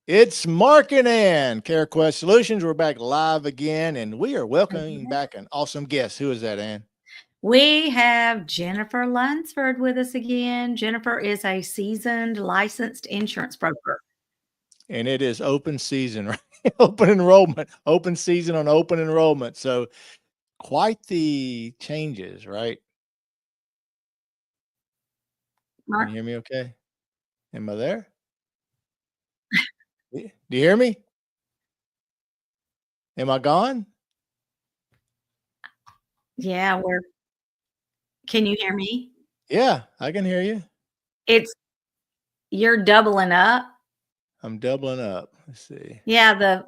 It's Mark and Ann, CareQuest Solutions. We're back live again, and we are welcoming back an awesome guest. Who is that, Ann? We have Jennifer Lunsford with us again. Jennifer is a seasoned licensed insurance broker. And it is open season, right? Open enrollment, open season on open enrollment. So quite the changes, right? Mark? Can you hear me okay? Am I there? Do you hear me? Am I gone? Yeah, can you hear me? Yeah, I can hear you. You're doubling up. I'm doubling up. Let's see. Yeah,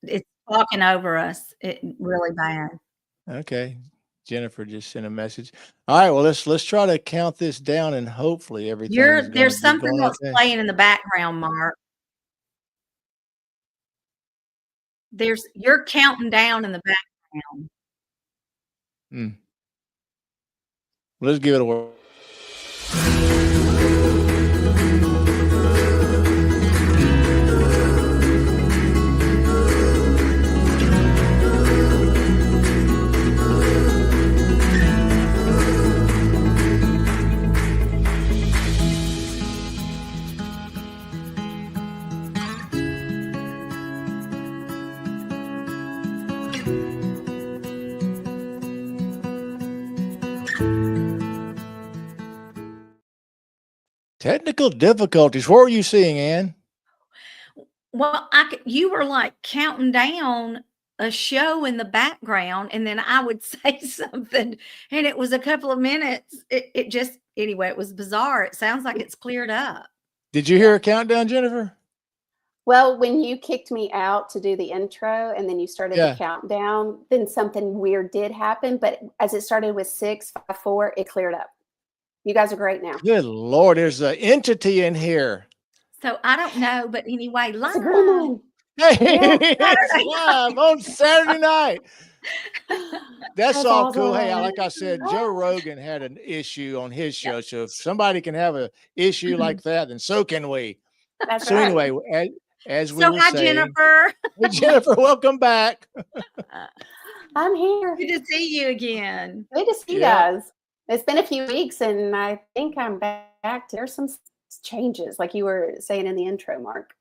it's talking over us. It really bad. Okay. Jennifer just sent a message. All right, well, let's try to count this down, and hopefully everything's going to There's be something going else okay. playing in the background, Mark. You're counting down in the background. Let's give it a whirl. Technical difficulties. What were you seeing, Ann? Well, you were like counting down a show in the background, and then I would say something, and it was a couple of minutes. It just, anyway, it was bizarre. It sounds like it's cleared up. Did you hear a countdown, Jennifer? Well, when you kicked me out to do the intro and then you started the countdown, then something weird did happen. But as it started with 6, 5, 4, it cleared up. You guys are great now. Good Lord, there's an entity in here. So I don't know, but anyway, live. Hey, it's live on Saturday night. That's all awesome. Cool. Hey, like I said, Joe Rogan had an issue on his show. Yep. So if somebody can have an issue like that, then so can we. That's so right. Anyway, as we were saying, Jennifer. Hey, Jennifer, welcome back. I'm here. Good to see you again. Good to see you guys. It's been a few weeks, and I think I'm back. There's some changes, like you were saying in the intro, Mark.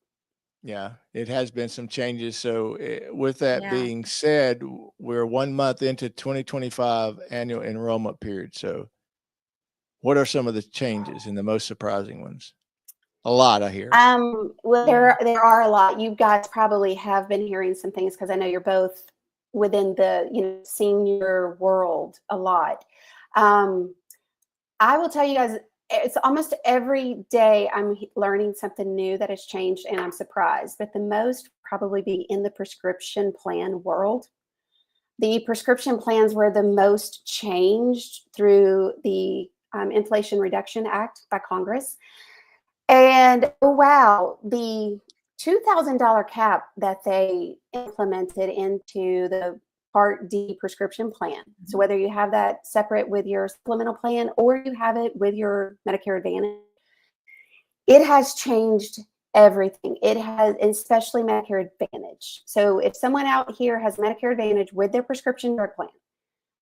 Yeah, it has been some changes. So with that being said, we're 1 month into 2025 annual enrollment period. So what are some of the changes and the most surprising ones? A lot, I hear. Well, there are a lot. You guys probably have been hearing some things because I know you're both within the senior world a lot. I will tell you guys, it's almost every day I'm learning something new that has changed, and I'm surprised. But the most probably be in the prescription plan world. The prescription plans were the most changed through the Inflation Reduction Act by Congress. And oh, wow, the $2,000 cap that they implemented into the Part D prescription plan. So whether you have that separate with your supplemental plan or you have it with your Medicare Advantage, it has changed everything. It has, especially Medicare Advantage. So if someone out here has Medicare Advantage with their prescription drug plan,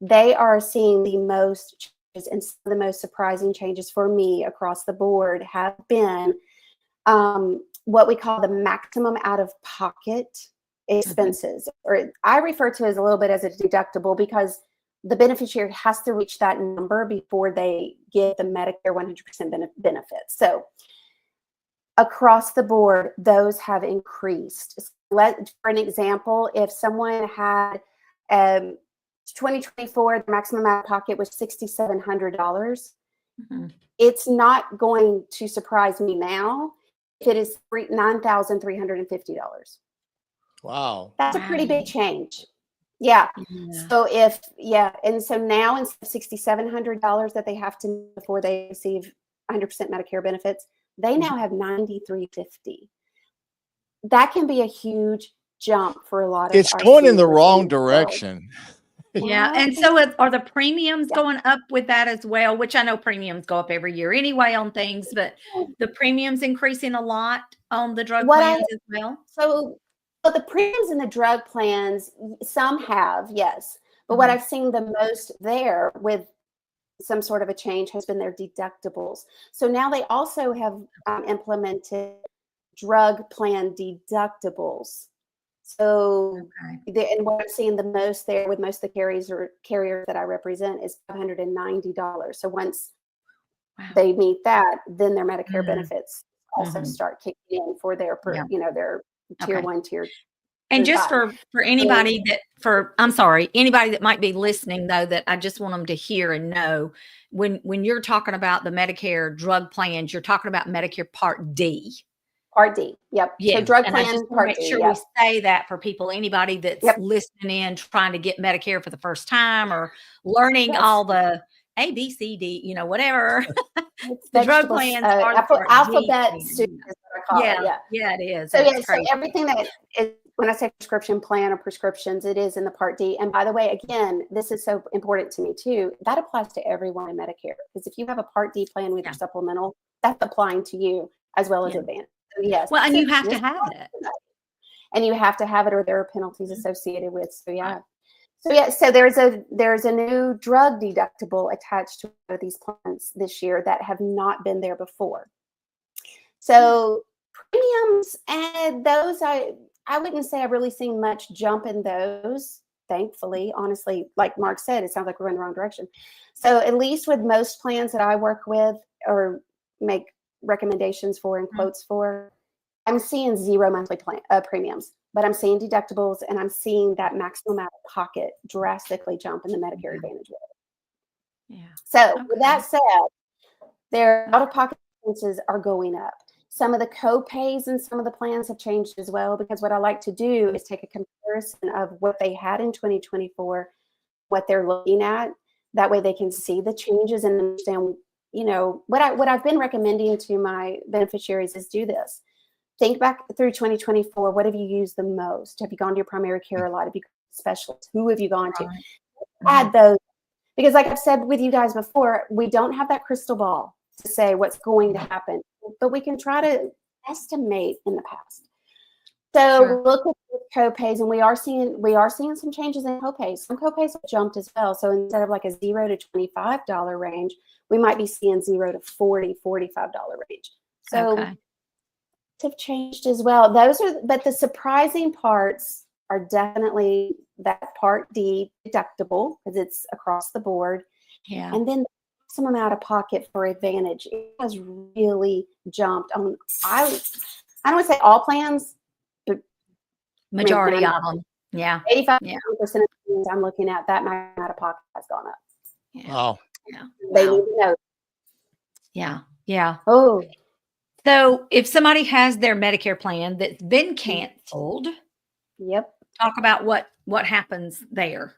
they are seeing the most changes, and some of the most surprising changes for me across the board have been what we call the maximum out-of-pocket expenses, or I refer to as a little bit as a deductible, because the beneficiary has to reach that number before they get the Medicare 100% benefits. So across the board, those have increased. For an example, if someone had 2024, the maximum out of pocket was $6,700. It's not going to surprise me now if it is $9,350. Wow. That's a pretty big change. Yeah. So and so now instead of $6,700 that they have to before they receive 100% Medicare benefits, they now have $9,350. That can be a huge jump for a lot of. It's going in the wrong direction. Yeah, and so are the premiums going up with that as well? Which I know premiums go up every year anyway on things, but the premiums increasing a lot on the drug plans as well? So the premiums in the drug plans, some have, yes. But what I've seen the most there with some sort of a change has been their deductibles. So now they also have implemented drug plan deductibles. So, and what I'm seeing the most there with most of the carriers that I represent is $590. So once they meet that, then their Medicare benefits also start kicking in for their, their tier 1, tier 2. And just for anybody anybody that might be listening though, that I just want them to hear and know, when you're talking about the Medicare drug plans, you're talking about Medicare Part D. Part D, yep. Yeah. So drug and plan, I just Part make D, sure we say that for people, anybody that's listening in, trying to get Medicare for the first time or learning all the A, B, C, D, whatever. The drug plans are the alphabet soup is what I call it. Yeah, it is. So so everything that is, when I say prescription plan or prescriptions, it is in the Part D. And by the way, again, this is so important to me too. That applies to everyone in Medicare, because if you have a Part D plan with your supplemental, that's applying to you as well as Advantage. So yes. Well, and you have to have it. And you have to have it, or there are penalties associated with. So there's a new drug deductible attached to one of these plans this year that have not been there before. So premiums, and those I wouldn't say I've really seen much jump in those, thankfully. Honestly, like Mark said, it sounds like we're in the wrong direction. So at least with most plans that I work with or make recommendations for and quotes for, I'm seeing zero monthly premiums, but I'm seeing deductibles, and I'm seeing that maximum out of pocket drastically jump in the Medicare Advantage. So with that said, their out of pocket expenses are going up. Some of the co-pays and some of the plans have changed as well, because what I like to do is take a comparison of what they had in 2024, what they're looking at. That way they can see the changes and understand, what I've been recommending to my beneficiaries is do this. Think back through 2024. What have you used the most? Have you gone to your primary care a lot? Have you gone to specialists? Who have you gone to? Add those. Because like I've said with you guys before, we don't have that crystal ball to say what's going to happen, but we can try to estimate in the past. So look at the co-pays, and we are seeing some changes in co-pays. Some co-pays have jumped as well. So instead of like a $0 to $25 range, we might be seeing $0 to $40, $45 range. So have changed as well. But the surprising parts are definitely that Part D deductible, because it's across the board. Yeah. And then the maximum out of pocket for Advantage, it has really jumped on. I don't want to say all plans, but majority of them. Yeah. 85% of the plans I'm looking at, that maximum out of pocket has gone up. Yeah. Wow. Yeah. They need to know. Yeah. Yeah. Oh. So if somebody has their Medicare plan that's been canceled, talk about what happens there.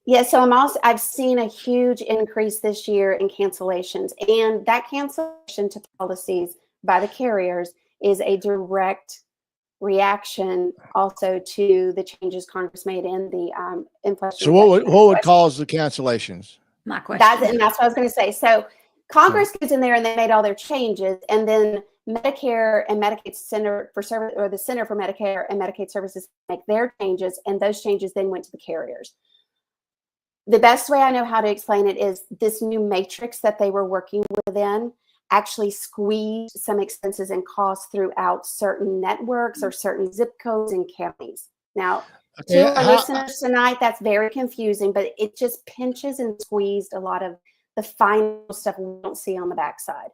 Yeah, so I've seen a huge increase this year in cancellations, and that cancellation to policies by the carriers is a direct reaction also to the changes Congress made in the inflation. So what would cause the cancellations? My question. That's what I was going to say. So Congress goes in there and they made all their changes, and then Medicare and Medicaid Center for Service, or the Center for Medicare and Medicaid Services, make their changes, and those changes then went to the carriers. The best way I know how to explain it is this new matrix that they were working within actually squeezed some expenses and costs throughout certain networks or certain zip codes and counties. Now, to our listeners tonight, that's very confusing, but it just pinches and squeezed a lot of the final stuff we don't see on the backside.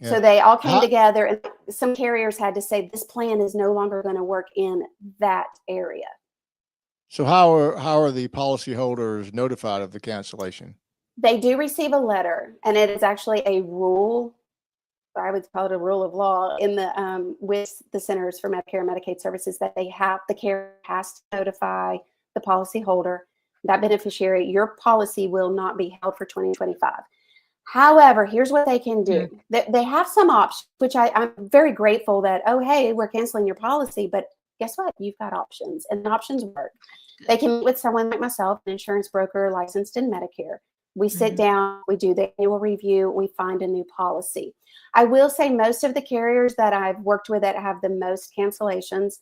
Yeah. So they all came together, and some carriers had to say this plan is no longer going to work in that area. So how are the policyholders notified of the cancellation? They do receive a letter, and it is actually a rule. I would call it a rule of law in the with the Centers for Medicare and Medicaid Services, that the carrier has to notify the policyholder, that beneficiary, your policy will not be held for 2025. However, here's what they can do. They have some options, which I'm very grateful that, oh, hey, we're canceling your policy, but guess what? You've got options, and the options work. They can meet with someone like myself, an insurance broker licensed in Medicare. We sit down, we do the annual review, we find a new policy. I will say most of the carriers that I've worked with that have the most cancellations,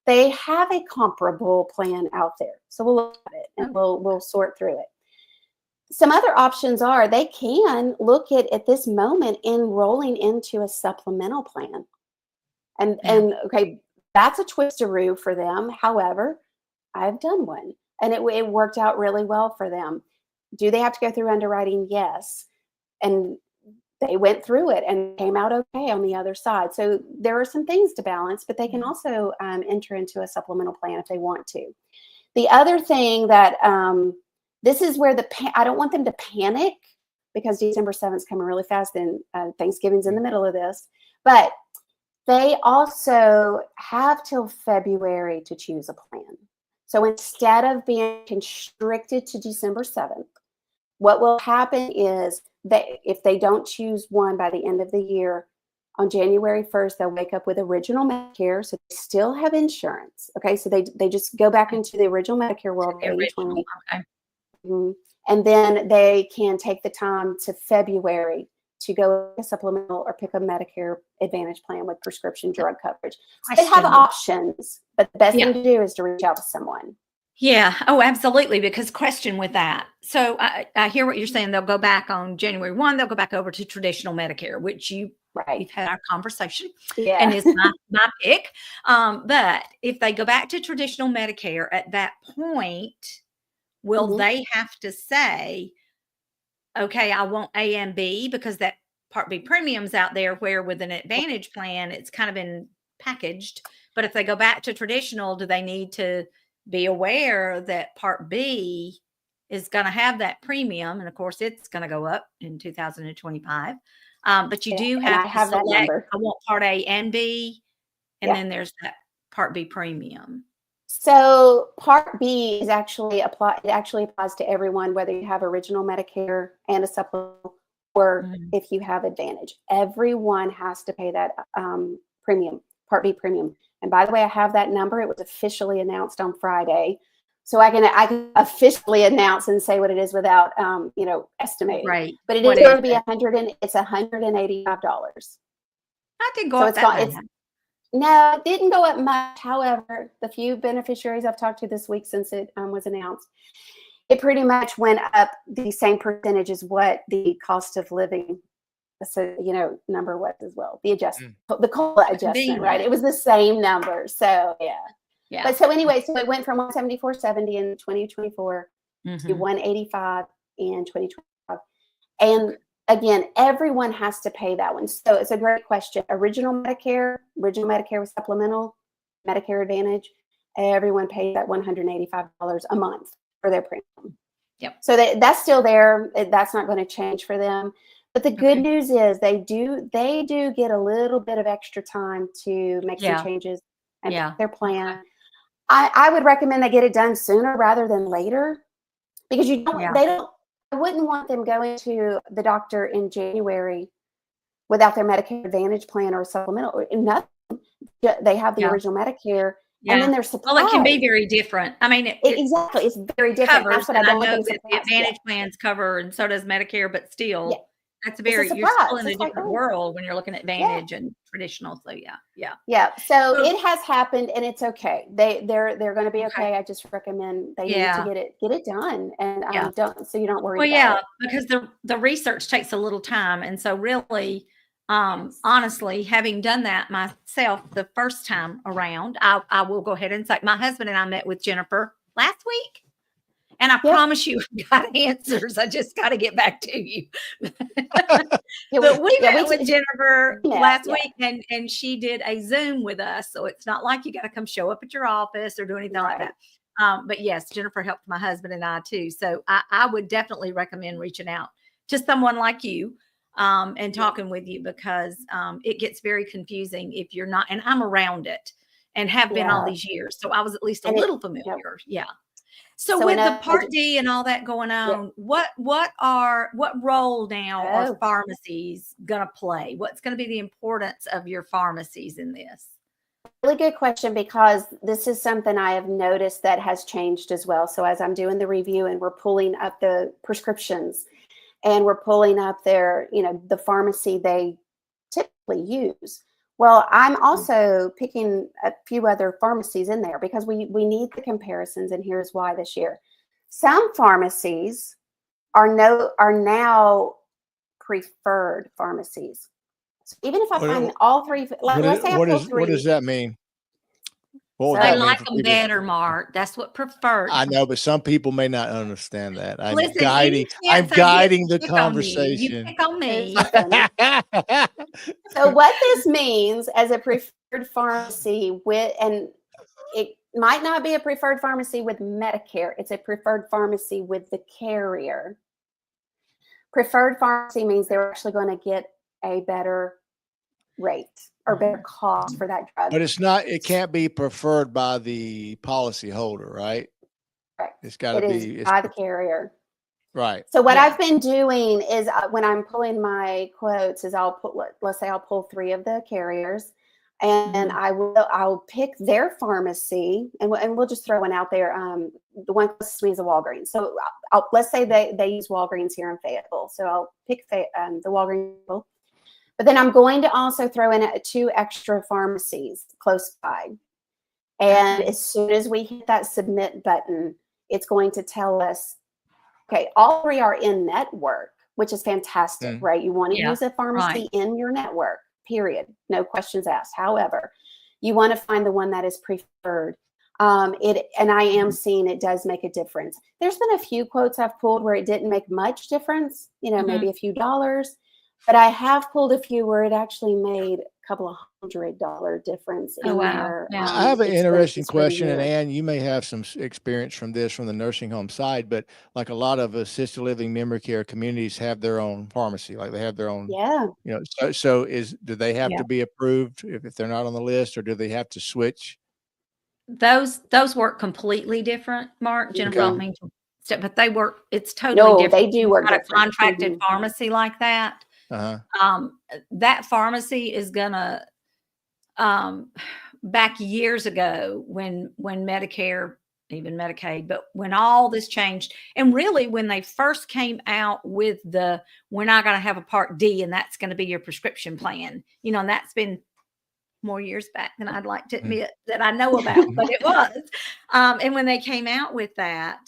they have a comparable plan out there. So we'll look at it and we'll sort through it. Some other options are they can look at this moment enrolling into a supplemental plan. And okay, that's a twisteroo for them. However, I've done one and it worked out really well for them. Do they have to go through underwriting? Yes. And they went through it and came out okay on the other side. So there are some things to balance, but they can also enter into a supplemental plan if they want to. The other thing that this is where I don't want them to panic because December 7th is coming really fast and Thanksgiving's in the middle of this, but they also have till February to choose a plan. So instead of being constricted to December 7th, what will happen is that if they don't choose one by the end of the year, on January 1st, they'll wake up with original Medicare. So they still have insurance. Okay. So they just go back into the original Medicare world. 80/20. Okay. And then they can take the time to February to go a supplemental or pick a Medicare Advantage plan with prescription drug coverage. So they have options, but the best thing to do is to reach out to someone. Yeah. Oh, absolutely. Because question with that. So I hear what you're saying. They'll go back on January 1. They'll go back over to traditional Medicare, which you've had our conversation and is my pick. But if they go back to traditional Medicare at that point, will they have to say, okay, I want A and B because that Part B premium's out there where with an Advantage plan, it's kind of been packaged. But if they go back to traditional, do they need to be aware that Part B is going to have that premium? And of course, it's going to go up in 2025. But you do have to select, that number. I want Part A and B. And then there's that Part B premium. So Part B is actually applies to everyone, whether you have original Medicare and a supplemental or if you have Advantage. Everyone has to pay that premium, Part B premium. And by the way, I have that number. It was officially announced on Friday. So I can officially announce and say what it is without estimating. Right. But it is going to be it's $185. I did go up that much. No, it didn't go up much. However, the few beneficiaries I've talked to this week since it was announced, it pretty much went up the same percentage as what the cost of living, number was as well. The adjustment, the COLA adjustment, right? It was the same number. So yeah. But so anyway, so it went from $174.70 in 2024 to $185 in 2025, and again, everyone has to pay that one. So it's a great question. Original Medicare with supplemental, Medicare Advantage, everyone pays that $185 a month for their premium. Yep. So that's still there. That's not going to change for them. But the good news is they do get a little bit of extra time to make some changes and pick their plan. I would recommend they get it done sooner rather than later because I wouldn't want them going to the doctor in January without their Medicare Advantage plan or supplemental or nothing. They have the original Medicare, and then they're surprised. Well, it can be very different. I mean, exactly, it's very different. That's what I don't know that the Advantage plans cover, and so does Medicare, but still, that's you're still in a different world when you're looking at Advantage and traditional. So yeah. So it has happened, and it's okay. They're going to be okay. I just recommend they need to get it done, and you don't worry. About it. Because the research takes a little time, and so really, honestly, having done that myself the first time around, I will go ahead and say my husband and I met with Jennifer last week. And I promise you, I got answers. I just got to get back to you. But we met with Jennifer last week, and she did a Zoom with us. So it's not like you got to come show up at your office or do anything like that. But yes, Jennifer helped my husband and I too. So I would definitely recommend reaching out to someone like you and talking with you because it gets very confusing if you're not. And I'm around it and have been all these years. So I was at least a little familiar. Yeah. So with the Part D and all that going on, what role now are pharmacies going to play? What's going to be the importance of your pharmacies in this? really good question, because this is something I have noticed that has changed as well. So as I'm doing the review and we're pulling up the prescriptions and we're pulling up their, the pharmacy they typically use. Well, I'm also picking a few other pharmacies in there because we need the comparisons, and here's why this year. Some pharmacies are now preferred pharmacies. So even if I find all three, let's say I pull three. What does that mean? What would They that mean like for them people? better, Mark. That's what preferred. I know, but some people may not understand that. I'm Listen, guiding the conversation. You pick on me. So what this means as a preferred pharmacy and it might not be a preferred pharmacy with Medicare. It's a preferred pharmacy with the carrier. Preferred pharmacy means they're actually going to get a better rate or better cost for that drug. But it can't be preferred by the policy holder, right? Correct. It's got to be by the carrier. Right. So what I've been doing is when I'm pulling my quotes is let's say I'll pull 3 of the carriers, and I'll pick their pharmacy, and we'll just throw one out there. The one closest to me is a Walgreens. So let's say they use Walgreens here in Fayetteville. So I'll pick the Walgreens. But then I'm going to also throw in 2 extra pharmacies close by. And as soon as we hit that submit button, it's going to tell us, okay, all 3 are in network, which is fantastic, right? You want to use a pharmacy in your network, period. No questions asked. However, you want to find the one that is preferred. And I am seeing it does make a difference. There's been a few quotes I've pulled where it didn't make much difference, maybe a few dollars. But I have pulled a few where it actually made a couple of $100 difference in their. I have an interesting question, and Ann, you may have some experience from the nursing home side, but like a lot of assisted living memory care communities have their own pharmacy, like they have their own. So do they have to be approved if they're not on the list, or do they have to switch? Those work completely different, Mark. Jennifer, I don't mean to, but they work. It's totally different. They do work different. A contracted pharmacy like that. That pharmacy is gonna back years ago when Medicare, even Medicaid, but when all this changed, and really when they first came out with we're not going to have a Part D and that's going to be your prescription plan, and that's been more years back than I'd like to admit that I know about, but it was. And when they came out with that,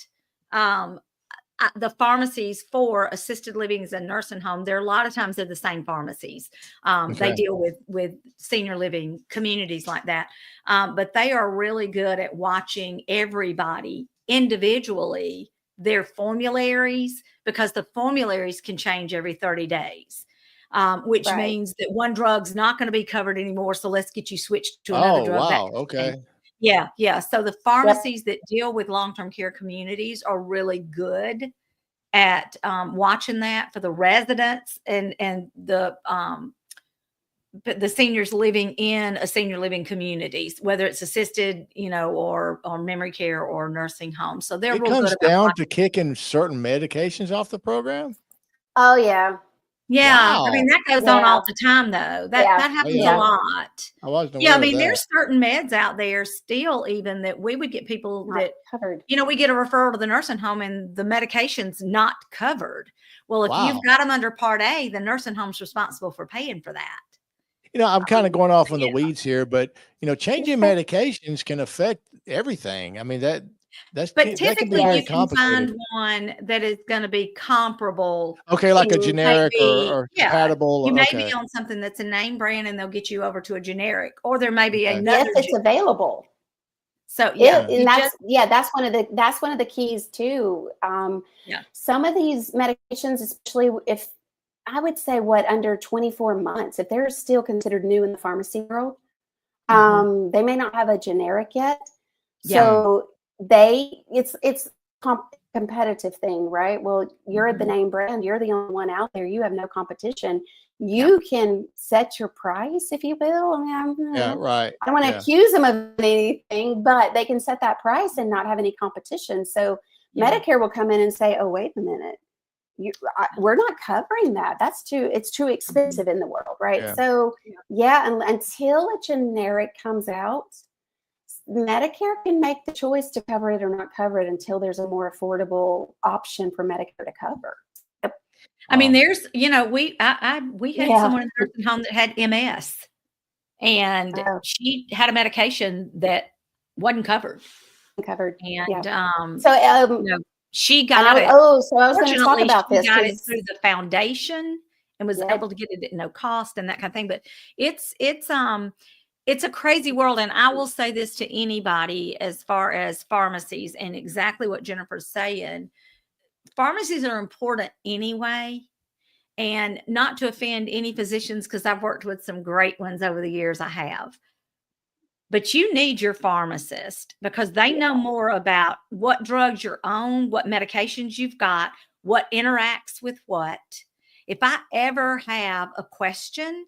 the pharmacies for assisted living and nursing home, a lot of times they're the same pharmacies. They deal with senior living communities like that. But they are really good at watching everybody individually, their formularies, because the formularies can change every 30 days, which means that one drug's not going to be covered anymore. So let's get you switched to another drug. Wow. Okay. Yeah. So the pharmacies that deal with long-term care communities are really good at watching that for the residents and the seniors living in a senior living communities, whether it's assisted, or memory care or nursing home. So they're real good. It comes down to kicking certain medications off the program. Oh yeah. Yeah, wow. I mean, that goes on all the time, though. That happens a lot. I wasn't I mean, there's certain meds out there still, even that we would get people not that covered. We get a referral to the nursing home and the medication's not covered. Well, if you've got them under Part A, the nursing home's responsible for paying for that. I'm kind of going off on the weeds here, but changing medications can affect everything. I mean, but typically you can find one that is going to be comparable. Okay, like a generic or compatible. You may be on something that's a name brand and they'll get you over to a generic, or there may be another. Yes, it's available. So that's one of the keys too. Some of these medications, especially if I would say under 24 months, if they're still considered new in the pharmacy world, they may not have a generic yet. So it's competitive thing, right? Well, you're the name brand, you're the only one out there, you have no competition. You can set your price, if you will. I mean, right. I don't want to accuse them of anything, but they can set that price and not have any competition. So Medicare will come in and say, oh, wait a minute, we're not covering that. It's too expensive in the world, right? Yeah. So until a generic comes out, Medicare can make the choice to cover it or not cover it until there's a more affordable option for Medicare to cover. Yep. I mean, there's, we had someone in the nursing home that had MS, and she had a medication that wasn't covered. And she got it. So I was going to talk about this. She got it through the foundation and was able to get it at no cost and that kind of thing. But it's a crazy world. And I will say this to anybody as far as pharmacies, and exactly what Jennifer's saying. Pharmacies are important anyway, and not to offend any physicians, because I've worked with some great ones over the years. I have. But you need your pharmacist, because they know more about what drugs you're on, what medications you've got, what interacts with what. If I ever have a question,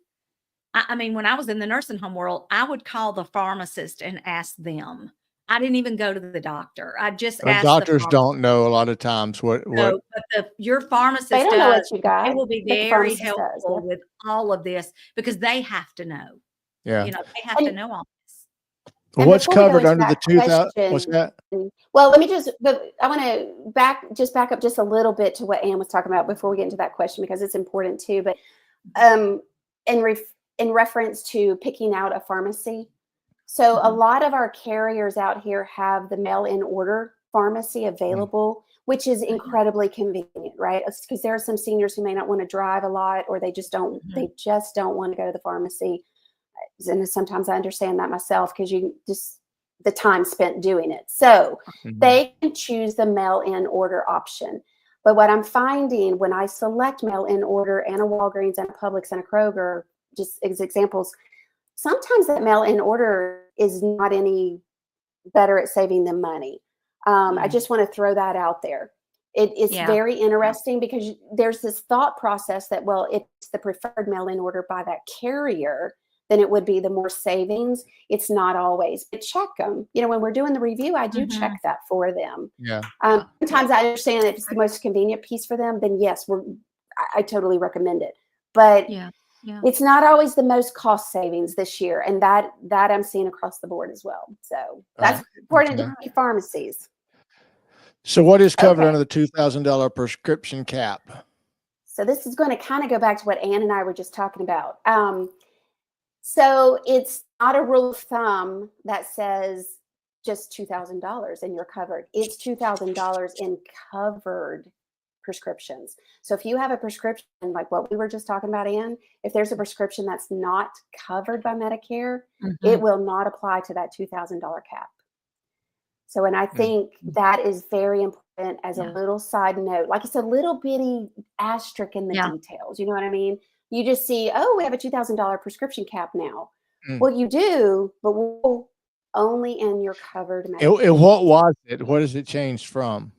I mean, when I was in the nursing home world, I would call the pharmacist and ask them. I didn't even go to the doctor. I just asked. Doctors don't know a lot of times what. No, but your pharmacist they don't know what you got. They will be very helpful with all of this, because they have to know. Yeah, they have to know all. What's covered under the 2000? What's that? Well, I want to back up just a little bit to what Ann was talking about before we get into that question, because it's important too. But in reference to picking out a pharmacy, so a lot of our carriers out here have the mail-in order pharmacy available, which is incredibly convenient, right? Because there are some seniors who may not want to drive a lot, or they just don't want to go to the pharmacy. And sometimes I understand that myself, because the time spent doing it. So they can choose the mail-in order option. But what I'm finding when I select mail-in order and a Walgreens and a Publix and a Kroger, just as examples, sometimes that mail-in order is not any better at saving them money. I just want to throw that out there. It's very interesting, because there's this thought process that, well, it's the preferred mail-in order by that carrier, then it would be the more savings. It's not always. But check them. When we're doing the review, I do check that for them. Yeah. Sometimes I understand if it's the most convenient piece for them, then yes, I totally recommend it. But it's not always the most cost savings this year, and that I'm seeing across the board as well. So that's important to pharmacies. So what is covered under the $2,000 prescription cap? So this is going to kind of go back to what Ann and I were just talking about. So it's not a rule of thumb that says just $2,000 and you're covered. It's $2,000 in covered prescriptions. So if you have a prescription like what we were just talking about, Ann, if there's a prescription that's not covered by Medicare, it will not apply to that $2,000 cap. So, and I think that is very important as a little side note. Like it's a little bitty asterisk in the details. You know what I mean? You just see, we have a $2,000 prescription cap now. Well, you do, but only in your covered Medicare. What was it? What has it changed from?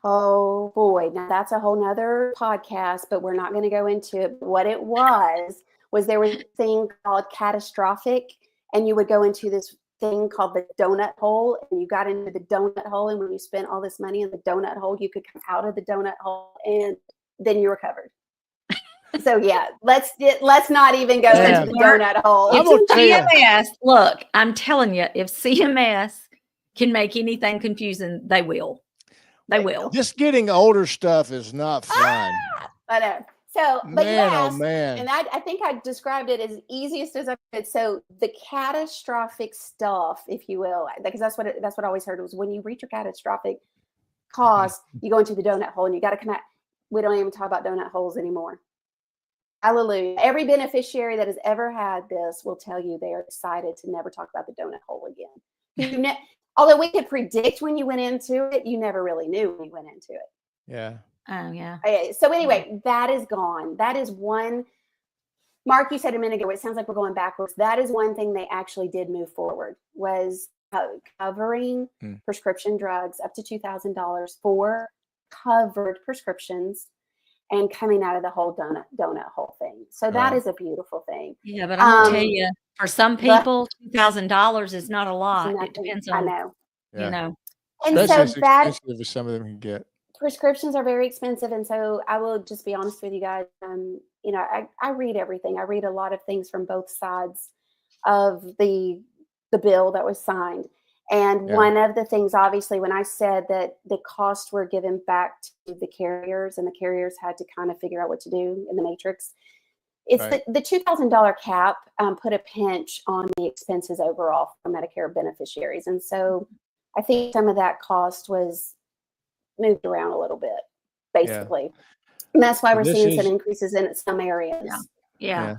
Oh boy, now that's a whole nother podcast, but we're not going to go into it. What it was there was a thing called catastrophic, and you would go into this thing called the donut hole, and you got into the donut hole, and when you spent all this money in the donut hole, you could come out of the donut hole, and then you were covered. So let's not even go into the donut hole. CMS, look, I'm telling you, if CMS can make anything confusing, they will. They will. Just getting older stuff is not fun. I know. So, but man. And I think I described it as easiest as I could. So the catastrophic stuff, if you will, because that's what I always heard was when you reach your catastrophic cost, you go into the donut hole and you got to come out. We don't even talk about donut holes anymore. Hallelujah. Every beneficiary that has ever had this will tell you they are excited to never talk about the donut hole again. Although we could predict when you went into it, you never really knew when you went into it. Yeah. Oh, yeah. Okay, so anyway, that is gone. That is one. Mark, you said a minute ago, it sounds like we're going backwards. That is one thing they actually did move forward, was covering prescription drugs up to $2,000 for covered prescriptions and coming out of the whole donut hole thing. So that is a beautiful thing. Yeah, but I'm gonna tell you, for some people, $2,000 is not a lot. It depends on, I know. you know. And especially so that expensive as some of them can get. prescriptions are very expensive. And so I will just be honest with you guys. You know, I read everything. I read a lot of things from both sides of the bill that was signed. And one of the things, obviously, when I said that the costs were given back to the carriers and the carriers had to kind of figure out what to do in the matrix, it's the $2,000 cap put a pinch on the expenses overall for Medicare beneficiaries. And so I think some of that cost was moved around a little bit, basically. And that's why we're seeing some increases in some areas. Yeah.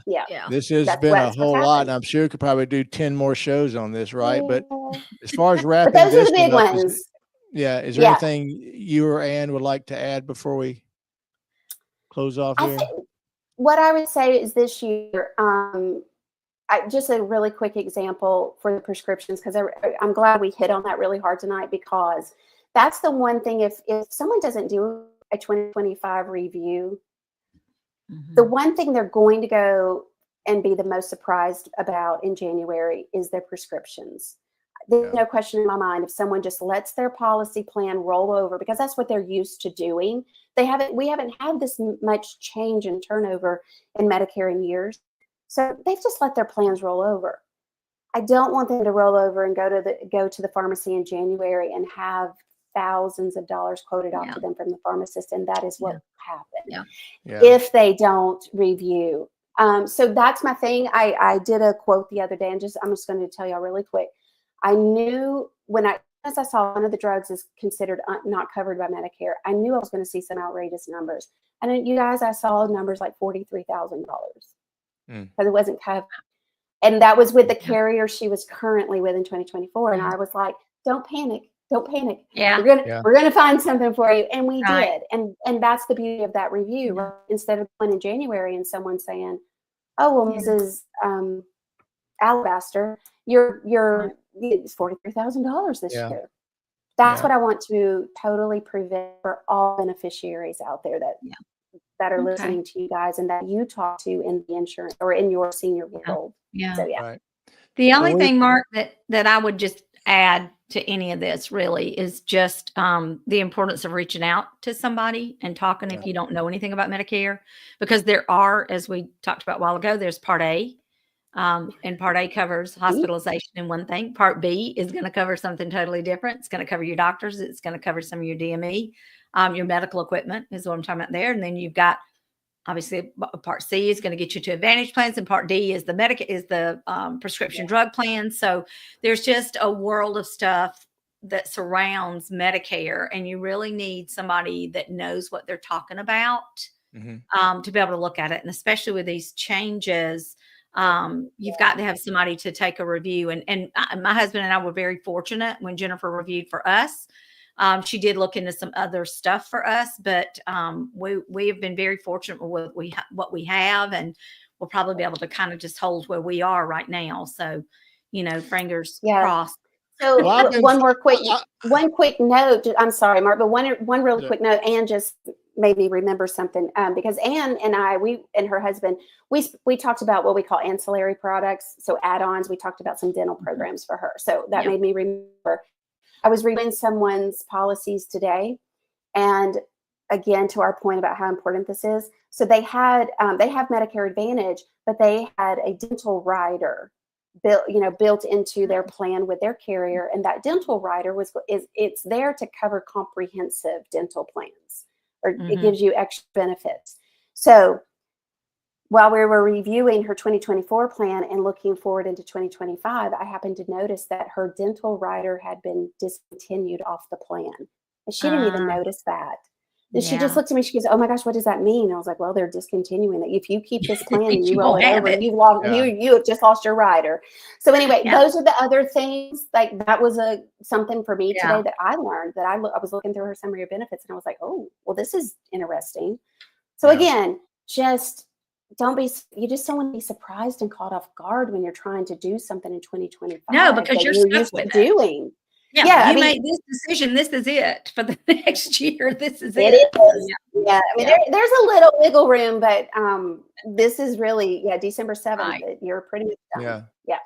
This has been a whole lot, and I'm sure we could probably do 10 more shows on this, right? But as far as wrapping those this are the big one up, ones. is there anything you or Ann would like to add before we close off here? What I would say is this year, just a really quick example for the prescriptions, because I'm glad we hit on that really hard tonight, because that's the one thing, if someone doesn't do a 2025 review, the one thing they're going to go and be the most surprised about in January is their prescriptions. There's no question in my mind, if someone just lets their policy plan roll over, because that's what they're used to doing. We haven't had this much change and turnover in Medicare in years. So they've just let their plans roll over. I don't want them to roll over and go to the pharmacy in January and have thousands of dollars quoted off to them from the pharmacist, and that is what will happen if they don't review. So that's my thing. I did a quote the other day, and I'm just going to tell y'all really quick. I knew as I saw one of the drugs is considered not covered by Medicare, I knew I was going to see some outrageous numbers. And you guys, I saw numbers like $43,000 because it wasn't covered. And that was with the carrier she was currently with in 2024. And I was like, don't panic. Don't panic. Yeah. We're gonna find something for you. And we did. And that's the beauty of that review. Right? Instead of going in January and someone saying, oh, well, Mrs. Alabaster, it's $43,000 this year. That's what I want to totally prevent for all beneficiaries out there that are listening to you guys and that you talk to in the insurance or in your senior world. So, The only thing, Mark, that I would just add to any of this really is just the importance of reaching out to somebody and talking if you don't know anything about Medicare, because there are, as we talked about a while ago, there's Part A, and Part A covers hospitalization and one thing. Part B is going to cover something totally different. It's going to cover your doctors. It's going to cover some of your DME, your medical equipment is what I'm talking about there. And then you've got, obviously, Part C is going to get you to Advantage plans, and Part D is the prescription drug plan. So there's just a world of stuff that surrounds Medicare, and you really need somebody that knows what they're talking about to be able to look at it. And especially with these changes, you've got to have somebody to take a review. And my husband and I were very fortunate when Jennifer reviewed for us. She did look into some other stuff for us, but we have been very fortunate with what we have, and we'll probably be able to kind of just hold where we are right now. So, fingers crossed. So one quick note. I'm sorry, Mark, but one really quick note. Ann just made me remember something because Ann and I, and her husband, we talked about what we call ancillary products, so add-ons. We talked about some dental programs for her, so that made me remember. I was reading someone's policies today, and again, to our point about how important this is. So they have Medicare Advantage, but they had a dental rider built into their plan with their carrier, and that dental rider it's there to cover comprehensive dental plans, or it gives you extra benefits. So while we were reviewing her 2024 plan and looking forward into 2025, I happened to notice that her dental rider had been discontinued off the plan. And she didn't even notice that. And she just looked at me, she goes, oh my gosh, what does that mean? I was like, well, they're discontinuing it. If you keep this plan and you roll it over, you have just lost your rider. So anyway, those are the other things. Like that was something for me today that I learned, that I was looking through her summary of benefits, and I was like, oh, well, this is interesting. So again, you just don't want to be surprised and caught off guard when you're trying to do something in 2025. No, because you're stuck used with to doing. Yeah, you made this decision. This is it for the next year. This is it. It is. Yeah. I mean, there's a little wiggle room, but this is really, December 7th. You're pretty much done. Yeah.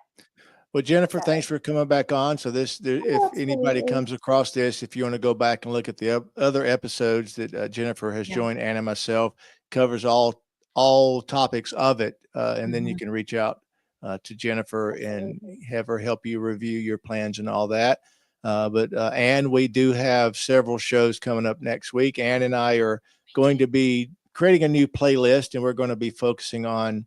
Well, Jennifer, So, thanks for coming back on. So if anybody absolutely. comes across this, if you want to go back and look at the other episodes that Jennifer has Yeah. joined, Ann and myself, covers all topics of it, and then you Mhm. can reach out to Jennifer and Absolutely. have her help you review your plans and all that. But Ann, we do have several shows coming up next week. Ann and I are going to be creating a new playlist, and we're going to be focusing on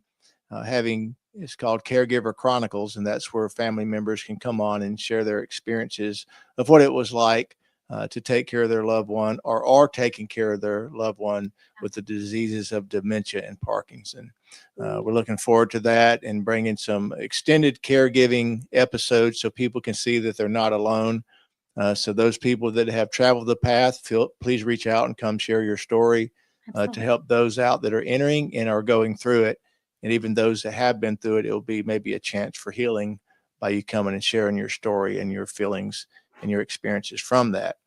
having, it's called Caregiver Chronicles, and that's where family members can come on and share their experiences of what it was like to take care of their loved one, or are taking care of their loved one with the diseases of dementia and Parkinson. We're looking forward to that and bringing some extended caregiving episodes so people can see that they're not alone. So those people that have traveled the path, please reach out and come share your story to Absolutely. help those out that are entering and are going through it. And even those that have been through it, it'll be maybe a chance for healing by you coming and sharing your story and your feelings and your experiences from that.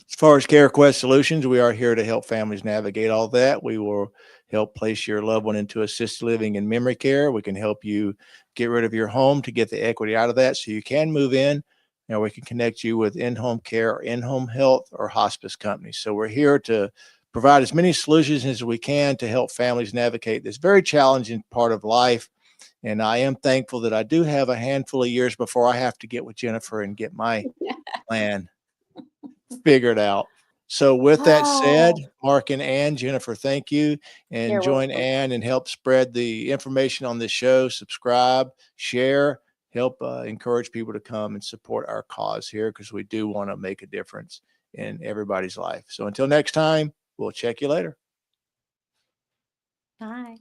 As far as CareQuest Solutions, we are here to help families navigate all that. We will help place your loved one into assisted living and memory care. We can help you get rid of your home to get the equity out of that so you can move in. Now we can connect you with in-home care or in-home health or hospice companies. So we're here to provide as many solutions as we can to help families navigate this very challenging part of life. And I am thankful that I do have a handful of years before I have to get with Jennifer and get my plan figured out. So with that said, Oh, Mark and Ann, Jennifer, thank you. And you're join welcome. Ann and help spread the information on this show. Subscribe, share, help encourage people to come and support our cause here, because we do want to make a difference in everybody's life. So until next time, we'll check you later. Bye.